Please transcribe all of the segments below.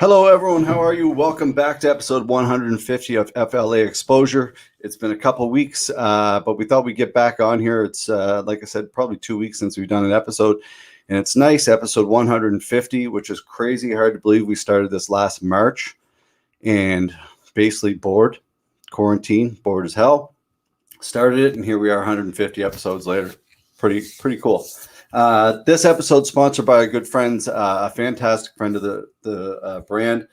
Hello, everyone. How are you? Welcome back to episode 150 of FLA Exposure. It's been a couple weeks, but we thought we'd get back on here. It's, like I said, probably 2 weeks since we've done an episode. And it's nice, episode 150, which is crazy hard to believe. We started this last March and basically bored, quarantine, bored as hell. Started it, and here we are 150 episodes later. Pretty cool. This episode sponsored by our good friends, a fantastic friend of the brand,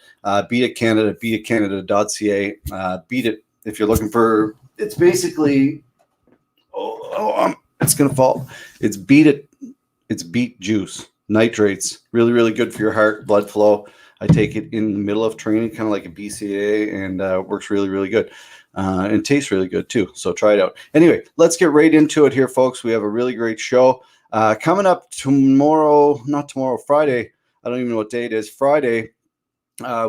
Beat It Canada, beatitcanada.ca. Beat It, if you're looking for, it's basically, it's going to fall. It's Beat It, it's beet juice, nitrates, really good for your heart, blood flow. I take it in the middle of training, kind of like a BCAA, and works really good. And tastes really good too. So try it out. Anyway, let's get right into it here, folks. We have a really great show. Coming up tomorrow, not tomorrow, Friday. I don't even know what day it is. Friday,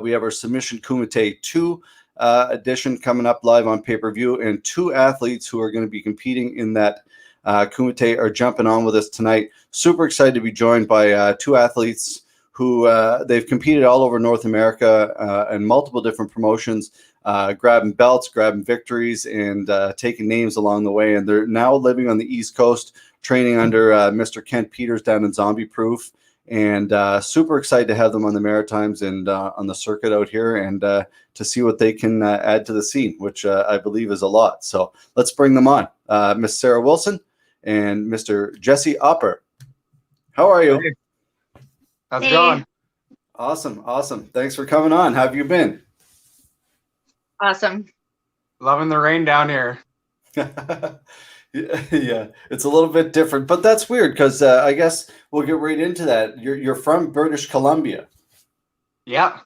we have our Submission Kumite 2 edition coming up live on pay-per-view, and two athletes who are going to be competing in that Kumite are jumping on with us tonight. Super excited to be joined by two athletes who they've competed all over North America and multiple different promotions, grabbing belts, grabbing victories, and taking names along the way. And they're now living on the East Coast, training under Mr. Kent Peters down in Zombieproof, and super excited to have them on the Maritimes and on the circuit out here, and to see what they can add to the scene, which I believe is a lot. So let's bring them on. Miss Sarah Wilson and Mr. Jesse Opper. How are you? Hey. How's it going? Awesome. Thanks for coming on. How have you been? Awesome. Loving the rain down here. Yeah, it's a little bit different, but that's weird because I guess we'll get right into that. You're from British Columbia. Yeah.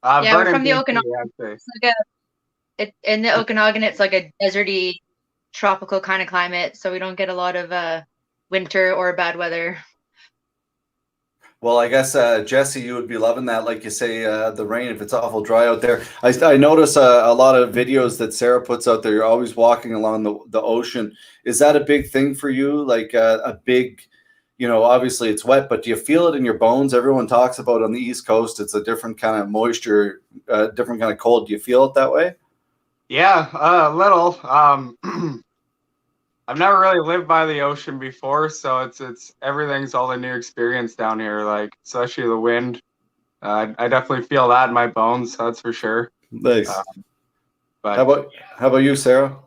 Yeah, we're from the Okanagan. In the Okanagan, it's like a deserty, tropical kind of climate, so we don't get a lot of winter or bad weather. Well, I guess, Jesse, you would be loving that, like you say, the rain, if it's awful dry out there. I notice a lot of videos that Sarah puts out there. You're always walking along the ocean. Is that a big thing for you? Like a big, obviously it's wet, but do you feel it in your bones? Everyone talks about on the East Coast, it's a different kind of moisture, different kind of cold. Do you feel it that way? Yeah, a little. I've never really lived by the ocean before, so it's everything's all a new experience down here. Like especially the wind, I definitely feel that in my bones. That's for sure. Nice. But how about you, Sarah?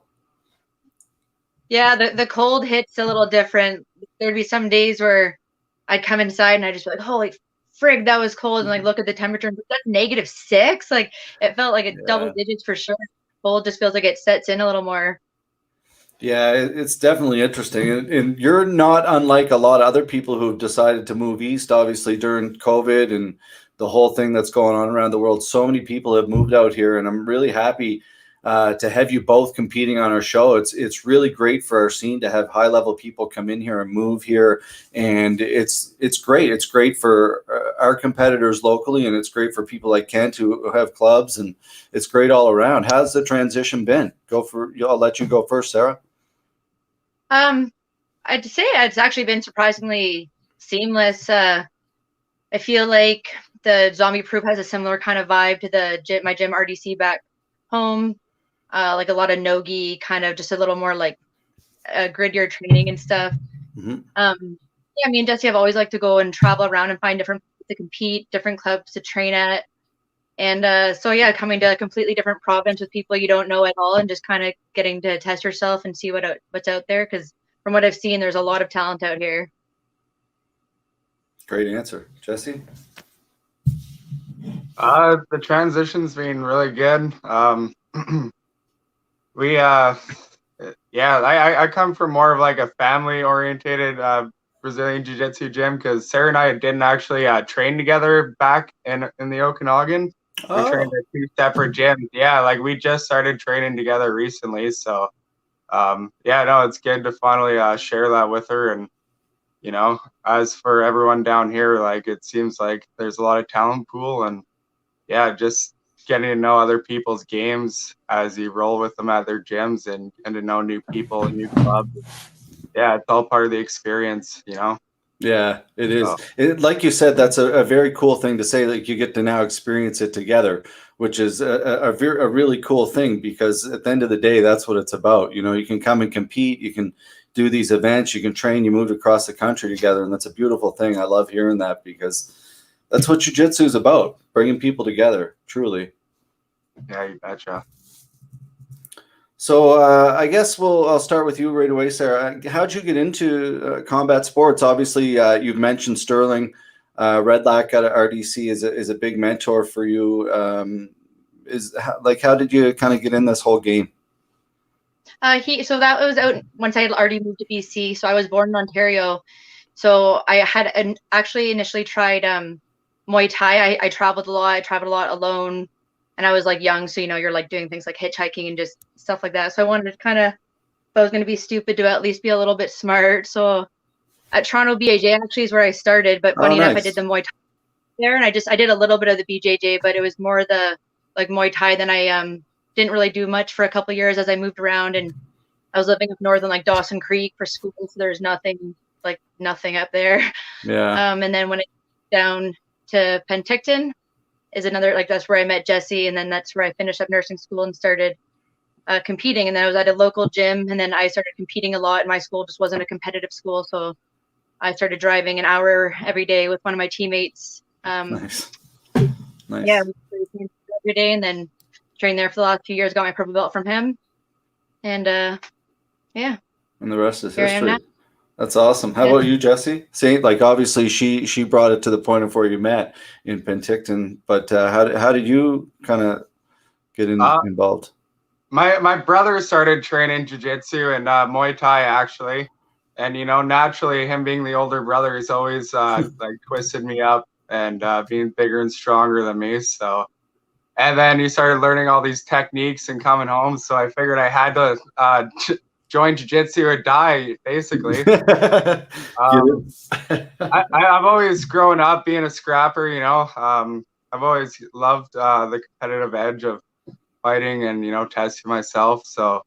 Yeah, the cold hits a little different. There'd be some days where I'd come inside and I'd just be like, holy frig, that was cold. And like look at the temperature, and that's -6. Like it felt like double digits for sure. Cold just feels like it sets in a little more. Yeah, it's definitely interesting. And you're not unlike a lot of other people who've decided to move east, obviously, during COVID and the whole thing that's going on around the world. So many people have moved out here, and I'm really happy to have you both competing on our show. It's really great for our scene to have high-level people come in here and move here, and it's great. It's great for our competitors locally, and it's great for people like Kent who have clubs, and it's great all around. How's the transition been? I'll let you go first, Sarah. I'd say it's actually been surprisingly seamless. I feel like the Zombieproof has a similar kind of vibe to my gym RDC back home. Like a lot of no-gi, kind of just a little more like grittier training and stuff. Mm-hmm. Yeah, me and Jesse have always liked to go and travel around and find different places to compete, different clubs to train at. And so yeah, coming to a completely different province with people you don't know at all, and just kind of getting to test yourself and see what's out there. Because from what I've seen, there's a lot of talent out here. Great answer, Jesse. The transition's been really good. I come from more of like a family orientated Brazilian Jiu-Jitsu gym, because Sarah and I didn't actually train together back in the Okanagan. We trained at two separate gyms. Yeah, like we just started training together recently. So, it's good to finally share that with her. And, as for everyone down here, like it seems like there's a lot of talent pool, and just getting to know other people's games as you roll with them at their gyms, and to know new people, new clubs. Yeah, it's all part of the experience, Yeah, it is. So, Like you said, that's a very cool thing to say, like you get to now experience it together, which is a really cool thing, because at the end of the day, that's what it's about. You can come and compete, you can do these events, you can train, you move across the country together. And that's a beautiful thing. I love hearing that, because that's what jiu-jitsu is about, bringing people together, truly. yeah, you betcha. So I guess I'll start with you right away, Sarah. How'd you get into combat sports? Obviously, you've mentioned Sterling. Redlac out of RDC is a big mentor for you. How did you kind of get in this whole game? So that was out once I had already moved to BC. So I was born in Ontario. So I had actually initially tried Muay Thai. I traveled a lot. I traveled a lot alone, and I was like young, so you're like doing things like hitchhiking and just stuff like that. So I wanted to kind of, if I was going to be stupid, to at least be a little bit smart. So at Toronto BJJ actually is where I started. But funny enough, I did the Muay Thai there, and I did a little bit of the BJJ, but it was more the like Muay Thai. Then I didn't really do much for a couple of years as I moved around, and I was living up north in like Dawson Creek for school, so there's nothing up there. Yeah. And then when it down to Penticton is another, like that's where I met Jesse, and then that's where I finished up nursing school and started competing. And then I was at a local gym, and then I started competing a lot. And my school just wasn't a competitive school, so I started driving an hour every day with one of my teammates. Nice. Yeah, every day, and then trained there for the last few years. Got my purple belt from him, and yeah. And the rest is Here history. That's awesome. How about you, Jesse? Like obviously she brought it to the point of where you met in Penticton, but how did you kind of get involved? My brother started training jiu-jitsu and Muay Thai actually, and naturally him being the older brother, he's always like twisted me up and being bigger and stronger than me. So, and then he started learning all these techniques and coming home. So I figured I had to join jiu-jitsu or die, basically. I've always grown up being a scrapper, I've always loved the competitive edge of fighting and testing myself. So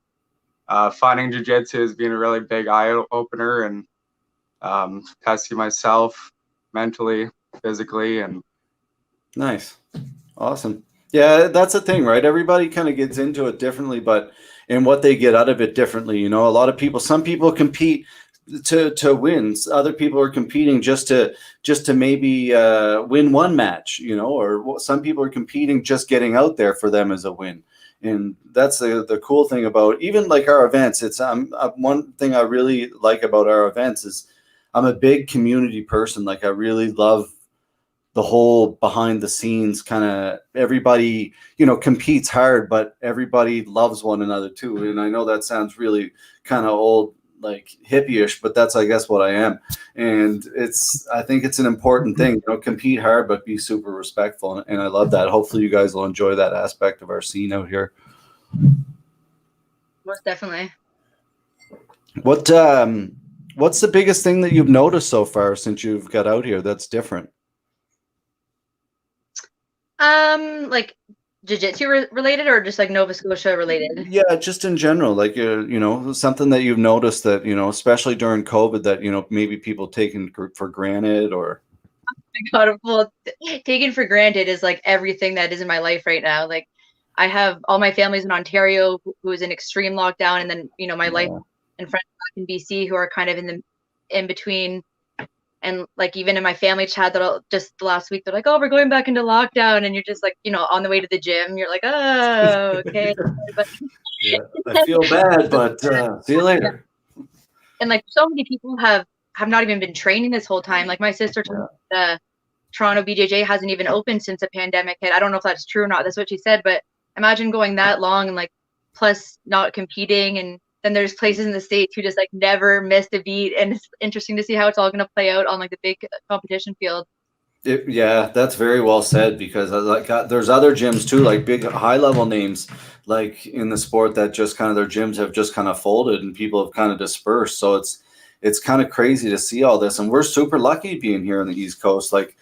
finding jiu-jitsu has been a really big eye-opener, and testing myself mentally, physically. And nice. Awesome. Yeah, that's the thing, right? Everybody kind of gets into it differently, but and what they get out of it differently. A lot of people, some people compete to win. Other people are competing just to maybe win one match, or some people are competing just getting out there for them as a win. And that's the cool thing about even like our events. It's one thing I really like about our events is I'm a big community person. Like I really love the whole behind the scenes kind of, everybody, competes hard, but everybody loves one another too. And I know that sounds really kind of old, like hippie-ish, but that's, I guess, what I am. And I think it's an important thing, compete hard, but be super respectful. And I love that. Hopefully you guys will enjoy that aspect of our scene out here. Most definitely. What's the biggest thing that you've noticed so far since you've got out here that's different? Like jiu-jitsu related, or just like Nova Scotia related? Yeah, just in general, like something that you've noticed that especially during COVID, that maybe people taken for granted, or. Oh my God, well, taken for granted is like everything that is in my life right now. Like I have all my family's in Ontario who is in extreme lockdown, and then my life and friends back in BC who are kind of in between. And like even in my family chat that just last week, they're like, "Oh, we're going back into lockdown," and you're just like, on the way to the gym, you're like, "Oh, okay." But, yeah, I feel bad, but see you later. And like so many people have not even been training this whole time. Like my sister told me the Toronto BJJ hasn't even opened since the pandemic hit. I don't know if that's true or not. That's what she said. But imagine going that long and like plus not competing, and then there's places in the States who just like never missed a beat, and it's interesting to see how it's all going to play out on like the big competition field. Yeah, that's very well said, because there's other gyms too, like big high level names like in the sport that just kind of their gyms have just kind of folded and people have kind of dispersed. So it's kind of crazy to see all this, and we're super lucky being here on the East Coast. Like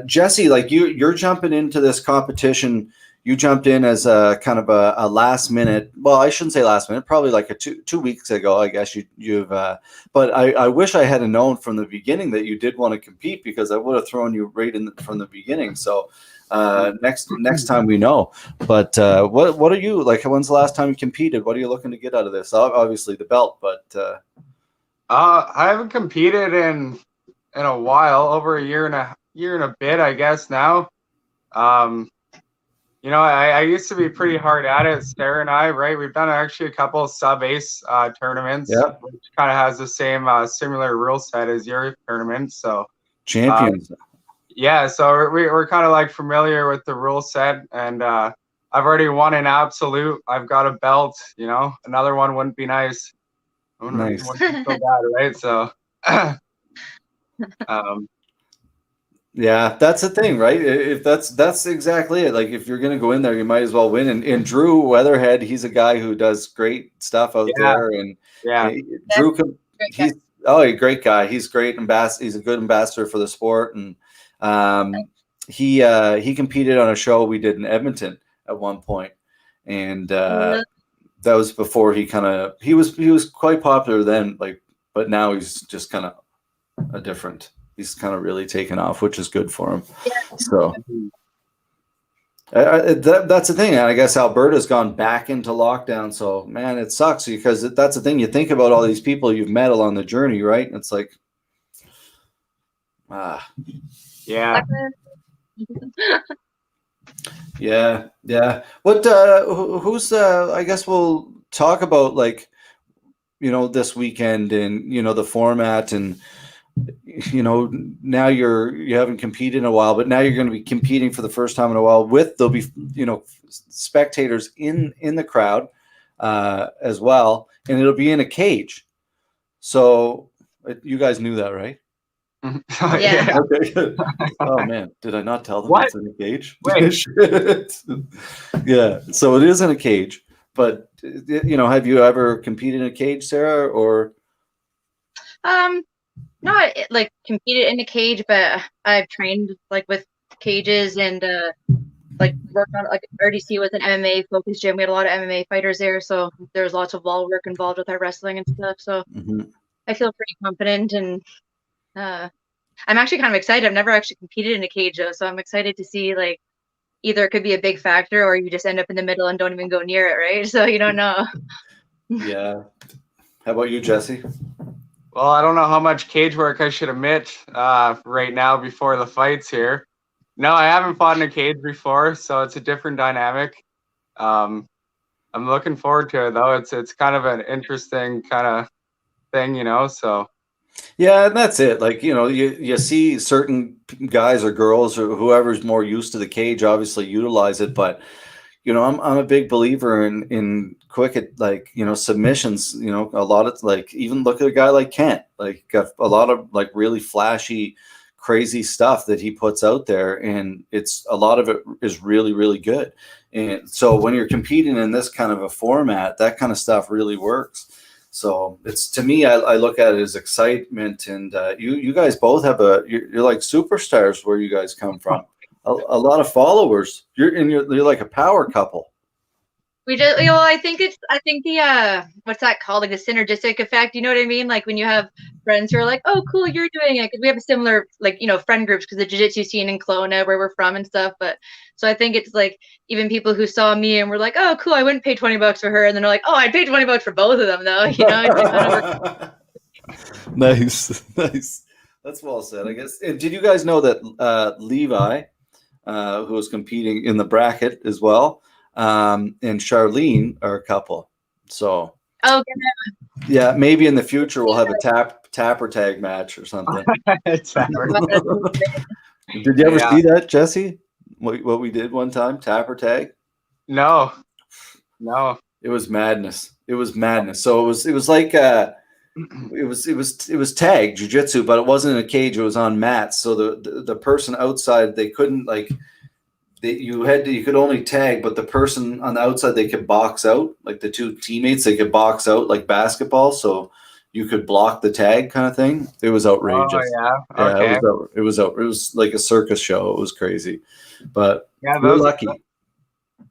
Jesse, like you're jumping into this competition, you jumped in as a kind of a last minute. Well, I shouldn't say last minute. Probably like a two weeks ago, I guess you've. But I wish I had known from the beginning that you did want to compete, because I would have thrown you right in from the beginning. So next time we know. But what are you like? When's the last time you competed? What are you looking to get out of this? Obviously the belt, but I haven't competed in a while, over a year and a bit, I guess now. I used to be pretty hard at it. Sarah and I, right? We've done actually a couple of sub-ace tournaments, which kind of has the same similar rule set as your tournament. So champions. Yeah, so we're kind of like familiar with the rule set, and I've already won an absolute. I've got a belt. Another one wouldn't be nice. Nice. Wouldn't be so bad, right? So. Yeah, that's the thing, right? If that's exactly it. Like, if you're going to go in there, you might as well win. And Drew Weatherhead, he's a guy who does great stuff out there. And Drew, he's a great guy. He's great ambassador. He's a good ambassador for the sport. And he competed on a show we did in Edmonton at one point, and that was before he was quite popular then. Like, but now he's just kind of a different. He's kind of really taken off, which is good for him. Yeah. So that's the thing. I guess Alberta's gone back into lockdown. So, man, it sucks, because that's the thing. You think about all these people you've met along the journey, right? It's like, yeah. Yeah. What, who's, I guess we'll talk about, like, this weekend and, the format, and, now you haven't competed in a while, but now you're going to be competing for the first time in a while. There'll be, spectators in the crowd as well, and it'll be in a cage. So you guys knew that, right? Yeah. Okay, good. Oh man, did I not tell them it's in a cage? Yeah, so it is in a cage. But have you ever competed in a cage, Sarah? Or not like competed in a cage, but I've trained like with cages and like worked on, like, RDC was an MMA focused gym. We had a lot of MMA fighters there, so there's lots of wall work involved with our wrestling and stuff. So I feel pretty confident, and I'm actually kind of excited. I've never actually competed in a cage though, so I'm excited to see, like, either it could be a big factor or you just end up in the middle and don't even go near it, right? So you don't know. Yeah. How about you, Jesse? Well, I don't know how much cage work I should admit right now before the fights here. No, I haven't fought in a cage before, so it's a different dynamic. I'm looking forward to it though. It's kind of an interesting kind of thing, so. Yeah, and that's it. Like, you see certain guys or girls or whoever's more used to the cage obviously utilize it, but I'm a big believer in quick, like, submissions. A lot of, like, even look at a guy like Kent, like, got a lot of, like, really flashy, crazy stuff that he puts out there, and a lot of it is really, really good. And so when you're competing in this kind of a format, that kind of stuff really works. So it's, to me, I look at it as excitement, and you guys both have you're like superstars where you guys come from. A lot of followers. You're like a power couple. We just, I think the what's that called? Like the synergistic effect. You know what I mean? Like when you have friends who are like, "Oh, cool, you're doing it." Because we have a similar, like, friend groups, because the jiu-jitsu scene in Kelowna, where we're from and stuff. But so I think it's like even people who saw me and were like, "Oh, cool, I wouldn't pay $20 for her," and then they're like, "Oh, I'd pay $20 for both of them, though." It kind of Nice. That's well said, I guess. And did you guys know that Levi, who was competing in the bracket as well, and Charlene are a couple? So yeah, maybe in the future we'll have a tapper tag match or something. Did you ever see that, Jesse? What we did one time, tapper tag? No. It was madness. So it was like it was tag jiu-jitsu, but it wasn't in a cage. It was on mats. So the person outside, they couldn't, like, you could only tag, but the person on the outside, they could box out. Like the two teammates, they could box out like basketball. So you could block the tag, kind of thing. It was outrageous. Oh yeah. Okay. It was like a circus show. It was crazy, but yeah, we're lucky.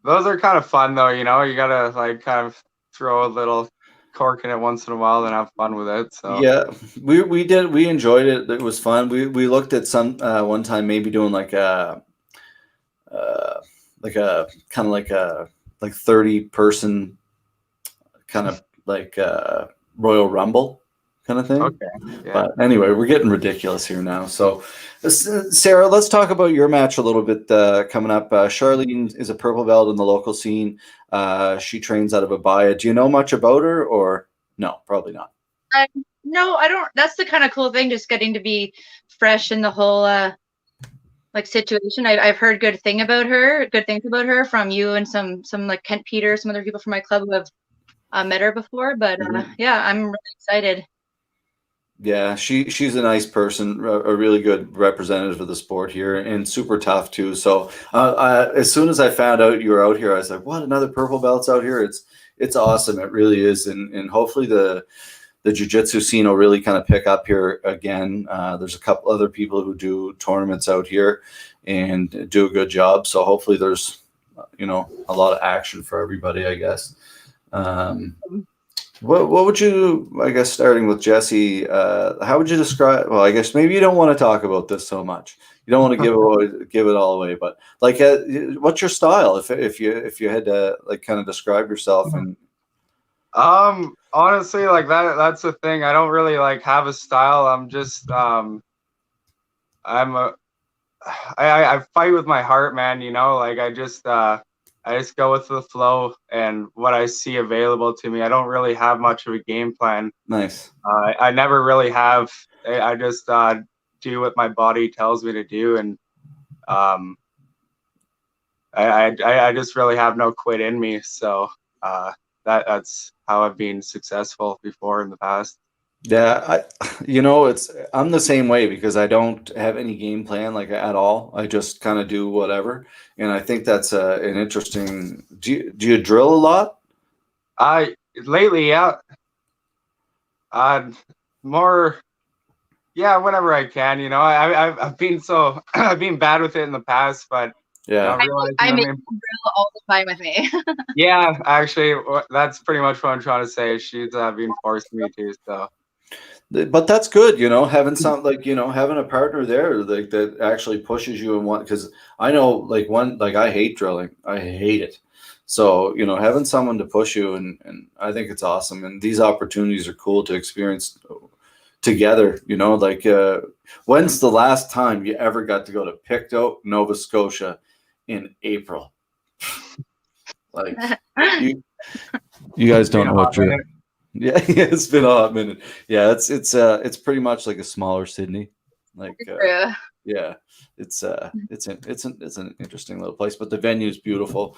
Those are kind of fun though, you know. You gotta like kind of throw a little cork in it once in a while and have fun with it. So Yeah, we enjoyed it. It was fun. We looked at some one time maybe doing uh, a kind of like 30-person kind of like Royal Rumble kind of thing. okay, yeah. But anyway, we're getting ridiculous here now. So, Sarah, let's talk about your match a little bit coming up. Charlene is a purple belt in the local scene. She trains out of Abaya. Do you know much about her, or no? Probably not. No, I don't. That's the kind of cool thing, just getting to be fresh in the whole like situation. I've heard good things about her from you and some like Kent Peters, some other people from my club who have met her before. But yeah, I'm really excited. Yeah, she's a nice person, a really good representative of the sport here, and super tough too. So as soon as I found out you were out here, I was like, "What? Another purple belt's out here?" It's awesome. It really is, and hopefully the jiu-jitsu scene will really kind of pick up here again. There's a couple other people who do tournaments out here and do a good job. So hopefully there's a lot of action for everybody, I guess. What would you, I guess, starting with Jesse, how would you describe, well, I guess maybe you don't want to talk about this so much. You don't want to give it all away, but like, what's your style? If you had to like kind of describe yourself and. Honestly, like that's the thing. I don't really like have a style. I'm just I fight with my heart, man, you know, like I just go with the flow and what I see available to me. I don't really have much of a game plan. Nice. I never really have. I just do what my body tells me to do, and I just really have no quit in me. So that's how I've been successful before in the past. Yeah, I'm the same way because I don't have any game plan like at all. I just kind of do whatever, and I think that's an interesting. Do you drill a lot? Lately, yeah, more, yeah, whenever I can. You know, I've been I've been bad with it in the past, but Yeah, I make them drill all the time with me. yeah, actually, that's pretty much what I'm trying to say. She's been forcing me to, so. but that's good, having having a partner there like that actually pushes you and because I know like I hate drilling. I hate it. So, having someone to push you and I think it's awesome. And these opportunities are cool to experience together, when's the last time you ever got to go to Pictou, Nova Scotia in April? Like you guys don't know what you're. Yeah, it's been a hot minute. Yeah, it's pretty much like a smaller Sydney. Like yeah, it's an interesting little place, but the venue is beautiful.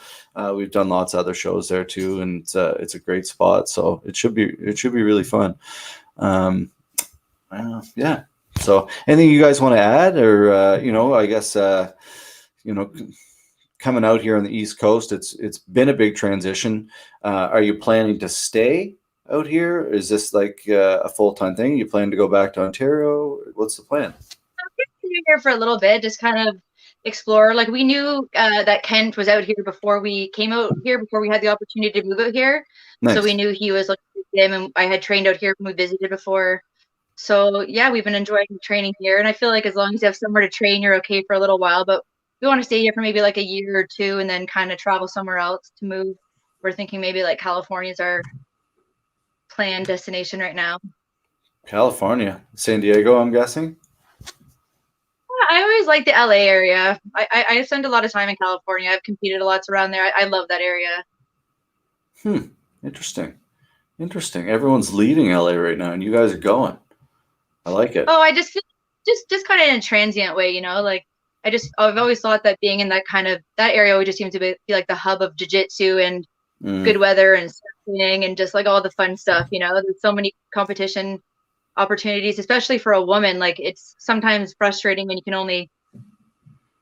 We've done lots of other shows there too, and it's a great spot. So it should be really fun. Yeah. So anything you guys want to add, or I guess coming out here on the East Coast, it's been a big transition. Are you planning to stay out here? Is this like a full-time thing? You plan to go back to Ontario? What's the plan? I'm here for a little bit, just kind of explore. Like we knew that Kent was out here before we came out here, before we had the opportunity to move out here. Nice. So we knew he was looking at him, and I had trained out here when we visited before. So yeah, we've been enjoying training here, and I feel like as long as you have somewhere to train, you're okay for a little while. But we want to stay here for maybe like a year or two, and then kind of travel somewhere else to move. We're thinking maybe like California's our planned destination right now. California, San Diego, I'm guessing. I always like the LA area. I spend a lot of time in California. I've competed a lot around there. I love that area. Interesting. Everyone's leaving LA right now, and you guys are going. I like it. Oh, I just feel just kind of in a transient way, like I've always thought that being in that area would just seem to be like the hub of jiu-jitsu and good weather and surfing and just like all the fun stuff, there's so many competition opportunities, especially for a woman. Like it's sometimes frustrating when you can only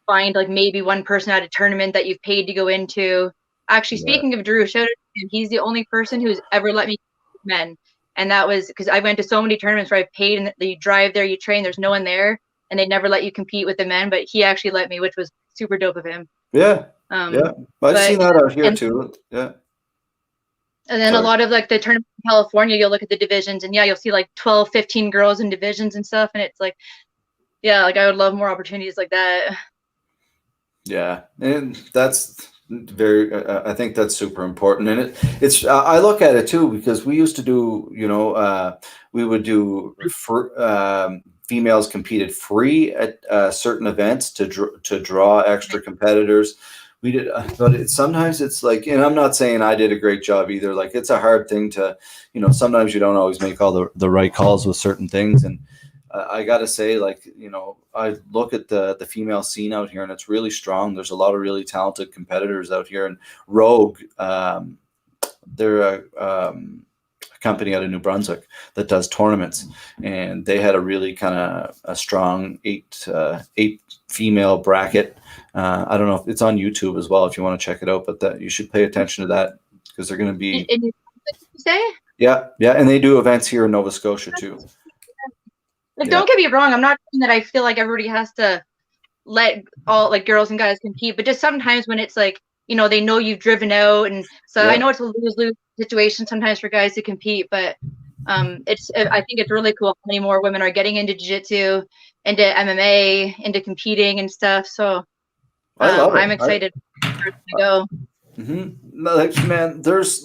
find like maybe one person at a tournament that you've paid to go into. Actually, speaking of Drew, shout out to him. He's the only person who's ever let me men. And that was because I went to so many tournaments where I paid and you drive there, you train, there's no one there, and they never let you compete with the men. But he actually let me, which was super dope of him. Yeah, Yeah, I've seen that out here too. Yeah. And then a lot of like the tournament in California, you'll look at the divisions and you'll see like 12, 15 girls in divisions and stuff. And it's like, yeah, like I would love more opportunities like that. Yeah. And that's very, I think that's super important. And it's, I look at it too, because we used to do, we would do females competed free at certain events to draw extra competitors. We did, but sometimes it's like, and I'm not saying I did a great job either. Like it's a hard thing to, sometimes you don't always make all the right calls with certain things. And I got to say, like, I look at the female scene out here and it's really strong. There's a lot of really talented competitors out here. And Rogue, they're a company out of New Brunswick that does tournaments, and they had a really kind of a strong eight female bracket. I don't know if it's on YouTube as well if you want to check it out, but that you should pay attention to that because they're going to be. In say? Yeah, and they do events here in Nova Scotia too. Like, don't get me wrong. I'm not saying that I feel like everybody has to let all like girls and guys compete, but just sometimes when it's like, they know you've driven out, and so I know it's a lose-lose situation sometimes for guys to compete, but I think it's really cool how many more women are getting into jiu-jitsu, into MMA, into competing and stuff. So I love it. I'm excited to go. Like, man, there's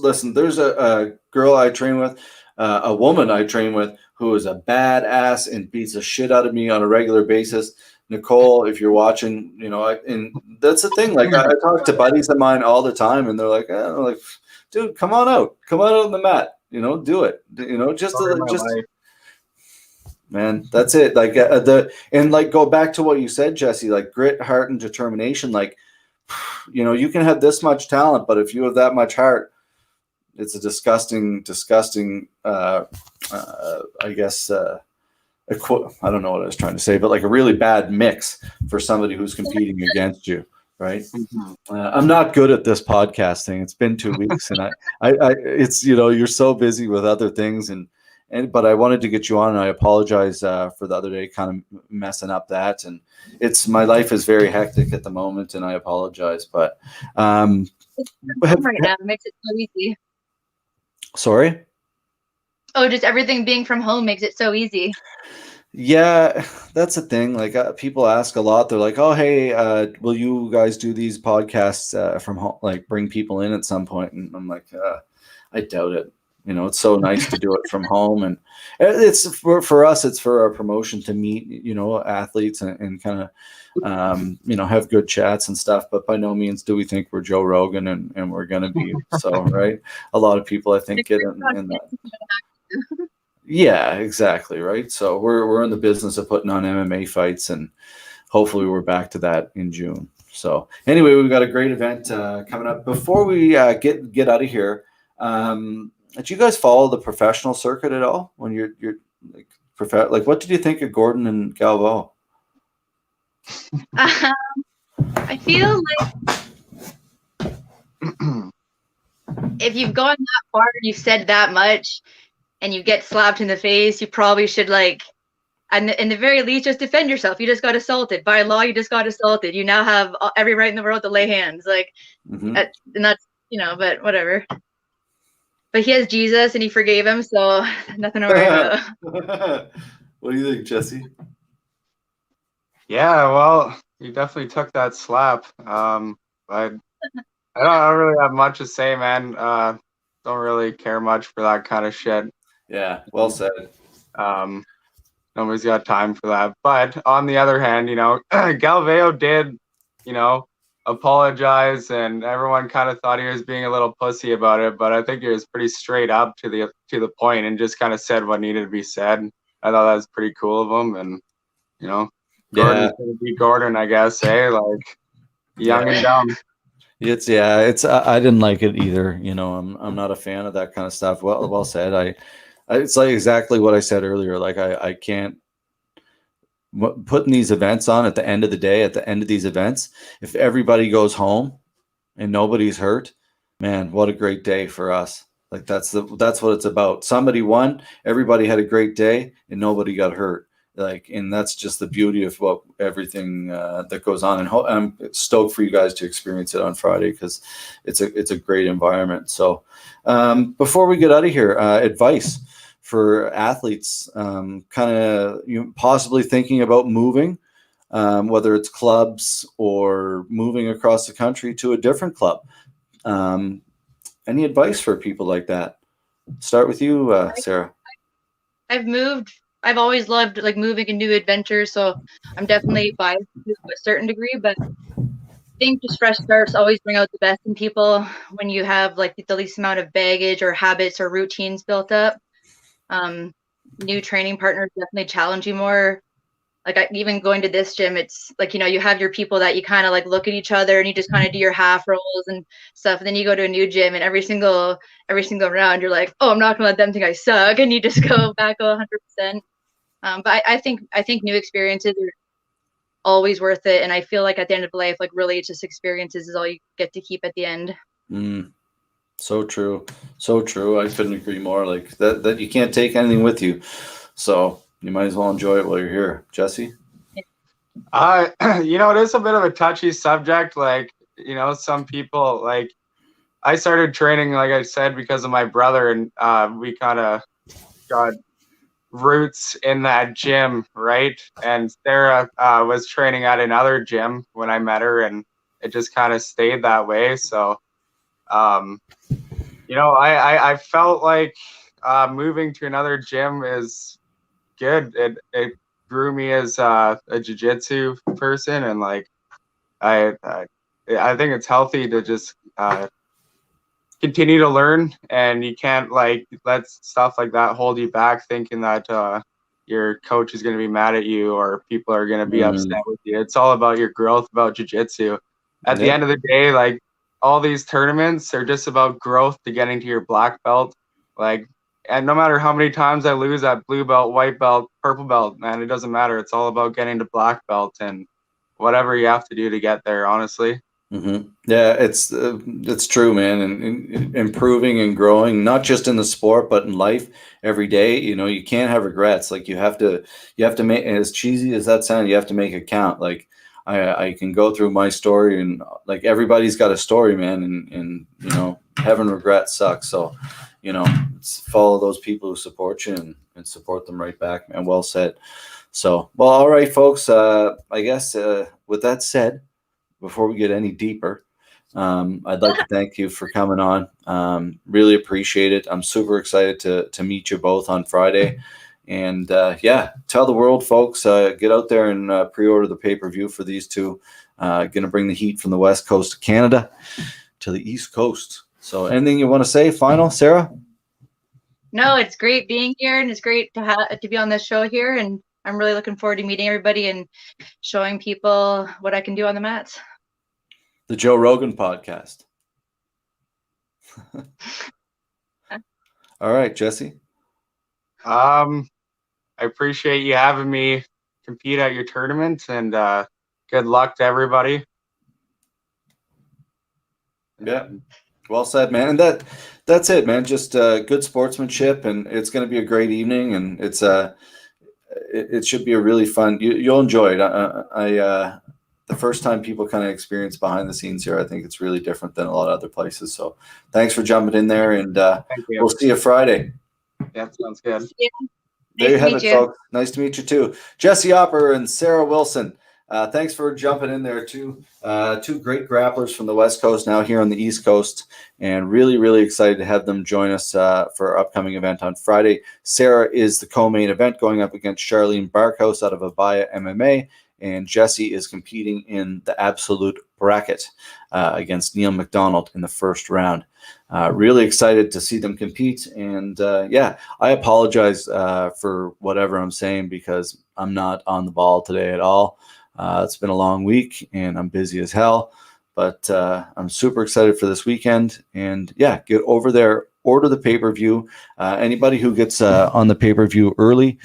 a girl I train with, a woman I train with who is a badass and beats the shit out of me on a regular basis. Nicole, if you're watching, and that's the thing. Like I talk to buddies of mine all the time, and they're like, dude, come on out on the mat, do it, just man, that's it. Like go back to what you said, Jesse, like grit, heart, and determination. Like, you can have this much talent, but if you have that much heart, it's a disgusting, I guess, I don't know what I was trying to say, but like a really bad mix for somebody who's competing against you, right? I'm not good at this podcast thing. It's been 2 weeks, and I it's you're so busy with other things, but I wanted to get you on, and I apologize for the other day, kind of messing up that, and my life is very hectic at the moment, and I apologize, but right now makes it so easy. Sorry. Oh, just everything being from home makes it so easy. Yeah, that's the thing. Like people ask a lot. They're like, "Oh, hey, will you guys do these podcasts from home? Like, bring people in at some point?" And I'm like, I doubt it. It's so nice to do it from home, and it's for us. It's for our promotion to meet, athletes and kind of, have good chats and stuff. But by no means do we think we're Joe Rogan and we're going to be so right. A lot of people, I think, get in that. Yeah, exactly. Right. So we're in the business of putting on MMA fights, and hopefully we're back to that in June. So anyway, we've got a great event coming up. Before we get out of here, did you guys follow the professional circuit at all when you're like what did you think of Gordon and Galvao? I feel like if you've gone that far and you've said that much and you get slapped in the face, you probably should and in the very least, just defend yourself. You just got assaulted. By law, you just got assaulted. You now have every right in the world to lay hands. And that's, but whatever. But he has Jesus and he forgave him, so nothing to worry about. What do you think, Jesse? Yeah, well, he definitely took that slap. But I don't really have much to say, man. Don't really care much for that kind of shit. Yeah, well said. Nobody's got time for that. But on the other hand, Galvao did, apologize, and everyone kind of thought he was being a little pussy about it. But I think he was pretty straight up to the point and just kind of said what needed to be said. I thought that was pretty cool of him, and Gordon's gonna be Gordon, I guess. Like young and dumb. It's I didn't like it either. I'm not a fan of that kind of stuff. Well said. It's like exactly what I said earlier. Like I can't putting these events on at the end of the day, at the end of these events, if everybody goes home and nobody's hurt, man, what a great day for us. Like that's what it's about. Somebody won, everybody had a great day, and nobody got hurt. Like, and that's just the beauty of what everything that goes on. And I'm stoked for you guys to experience it on Friday, because it's a great environment. So before we get out of here, advice for athletes, kind of possibly thinking about moving, whether it's clubs or moving across the country to a different club. Any advice for people like that? Start with you, Sarah. I've always loved like moving and new adventures, so I'm definitely biased to a certain degree, but I think just fresh starts always bring out the best in people when you have like the least amount of baggage or habits or routines built up. New training partners definitely challenge you more. Like even going to this gym, it's like, you have your people that you kind of like look at each other and you just kind of do your half rolls and stuff. And then you go to a new gym and every single round you're like, oh, I'm not gonna let them think I suck, and you just go back 100%. But I think new experiences are always worth it, and I feel like at the end of life, like really, it's just experiences is all you get to keep at the end. So true, so true. I couldn't agree more. Like that you can't take anything with you, so you might as well enjoy it while you're here. Jesse? It is a bit of a touchy subject. Like, some people, like, I started training, like I said, because of my brother, and we kind of got roots in that gym, right? And Sarah was training at another gym when I met her, and it just kind of stayed that way. So, I felt like moving to another gym is good. It grew me as a jiu-jitsu person, and like I think it's healthy to just continue to learn, and you can't like let stuff like that hold you back, thinking that your coach is going to be mad at you or people are going to be upset with you. It's all about your growth, about jiu-jitsu. At the end of the day, like all these tournaments are just about growth to getting to your black belt. Like, and no matter how many times I lose at blue belt, white belt, purple belt, man, it doesn't matter. It's all about getting to black belt and whatever you have to do to get there, honestly. Yeah, it's true, man. And improving and growing, not just in the sport, but in life every day. You can't have regrets. Like you have to make, as cheesy as that sounds, you have to make it count. Like I can go through my story, and like everybody's got a story, man. And having regrets sucks. So, follow those people who support you and support them right back, man. Well said. So, well, all right, folks. I guess with that said, before we get any deeper, I'd like to thank you for coming on. Really appreciate it. I'm super excited to meet you both on Friday. And tell the world, folks, get out there and pre-order the pay-per-view for these two. Going to bring the heat from the West Coast of Canada to the East Coast. So anything you want to say final, Sarah? No, it's great being here, and it's great to be on this show here, and I'm really looking forward to meeting everybody and showing people what I can do on the mats. The Joe Rogan podcast. All right, Jesse. I appreciate you having me compete at your tournament, and good luck to everybody. Yeah, well said, man. And that's it, man. Just good sportsmanship, and it's going to be a great evening, and it should be a really fun. You'll enjoy it. The first time people kind of experience behind the scenes here, I think it's really different than a lot of other places. So thanks for jumping in there, and we'll see you Friday. Yeah, sounds good. Yeah. There you have it, folks. Nice to meet you too. Jesse Opper and Sarah Wilson. Thanks for jumping in there too. Two great grapplers from the West Coast, now here on the East Coast, and really, really excited to have them join us for our upcoming event on Friday. Sarah is the co-main event, going up against Charlene Barkhouse out of Abaya MMA, and Jesse is competing in the absolute bracket against Neil McDonald in the first round. Really excited to see them compete, and I apologize for whatever I'm saying, because I'm not on the ball today at all. It's been a long week and I'm busy as hell, but I'm super excited for this weekend. And get over there, order the pay-per-view. Anybody who gets on the pay-per-view early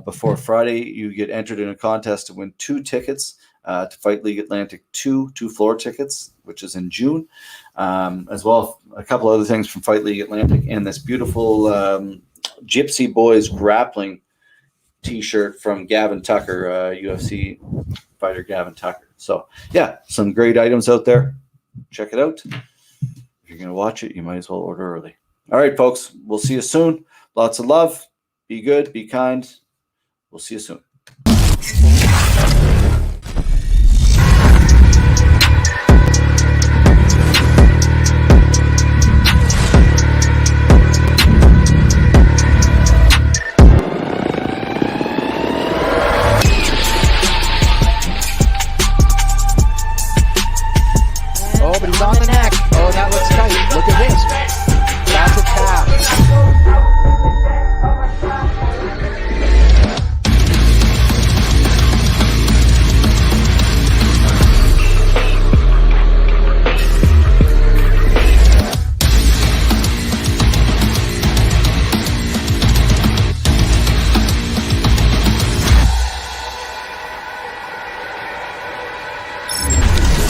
before Friday, you get entered in a contest to win 2 tickets to Fight League Atlantic 2 floor tickets, which is in June, as well as a couple other things from Fight League Atlantic, and this beautiful Gypsy Boys grappling t-shirt from Gavin Tucker, UFC fighter Gavin Tucker. So yeah, some great items out there. Check it out. If you're going to watch it, you might as well order early. All right, folks, we'll see you soon. Lots of love. Be good, be kind. We'll see you soon. Oh, but he's on the neck.